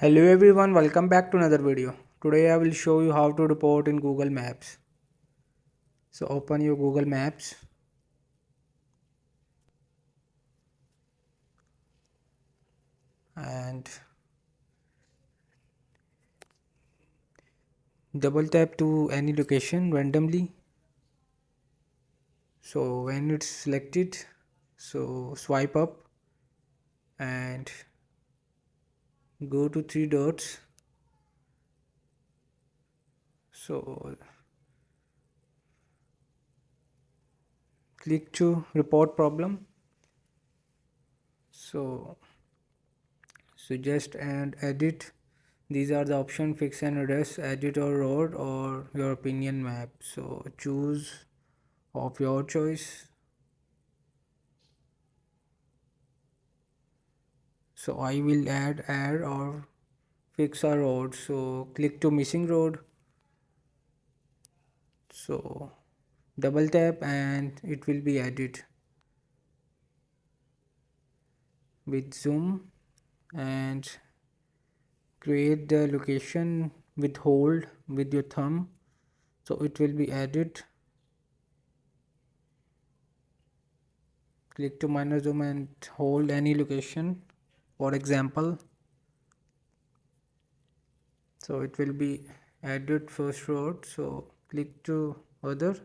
Hello everyone, welcome back to another video. Today I will show you how to report in Google Maps. So open your Google Maps and double tap to any location randomly. So when it's selected, so swipe up and go to three dots. So click to report problem. So suggest and edit. These are the option: fix and address, edit or road, or your opinion map. So choose of your choice. So I will add or fix a road. So click to missing road. So double tap and it will be added with zoom, and create the location with hold with your thumb. So it will be added. Click to minus zoom and hold any location, for example. So it will be added first road. So click to other.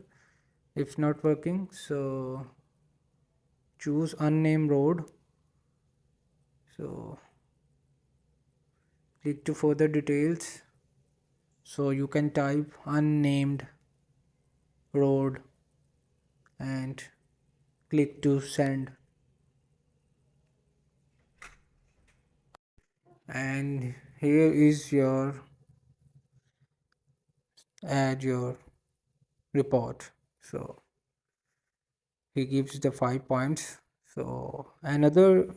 If not working, so choose unnamed road. So click to further details. So you can type unnamed road and click to send. And here is your add your report. So he gives the 5 points. So another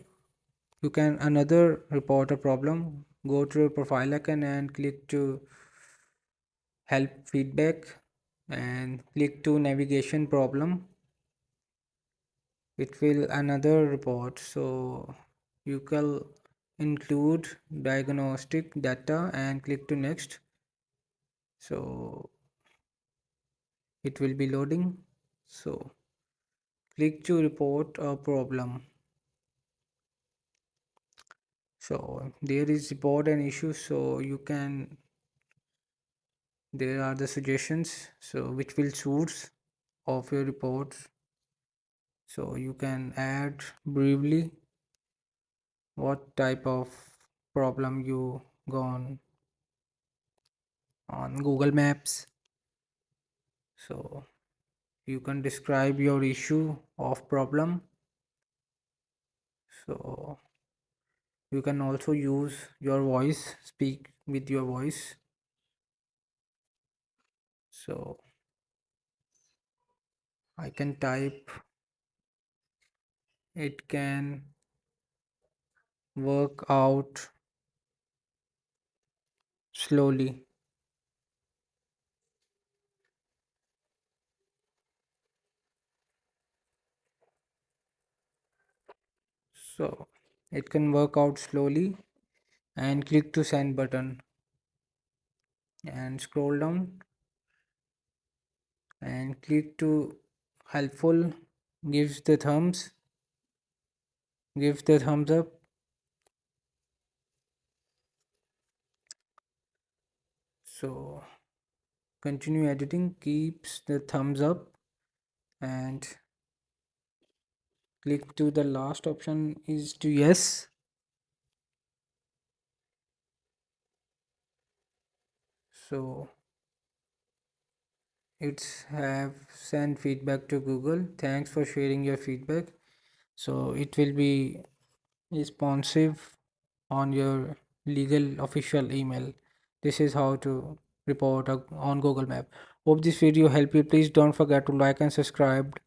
report a problem. Go to your profile icon and click to help feedback and click to navigation problem. It will another report. So you can include diagnostic data and click to next. So it will be loading. So click to report a problem. So there is report an issue. So you can, there are the suggestions so which will suits of your reports. So you can add briefly what type of problem you gone on Google Maps. So you can describe your issue of problem. So you can also use your voice, speak with your voice. So I can type, it can work out slowly. So it can work out slowly, and click to send button and scroll down and click to helpful, gives the thumbs up. So continue editing, keeps the thumbs up, and click to the last option is to yes. So it's have sent feedback to Google. Thanks for sharing your feedback. So it will be responsive on your legal official email. This is how to report on Google Map. Hope this video helped you. Please don't forget to like and subscribe.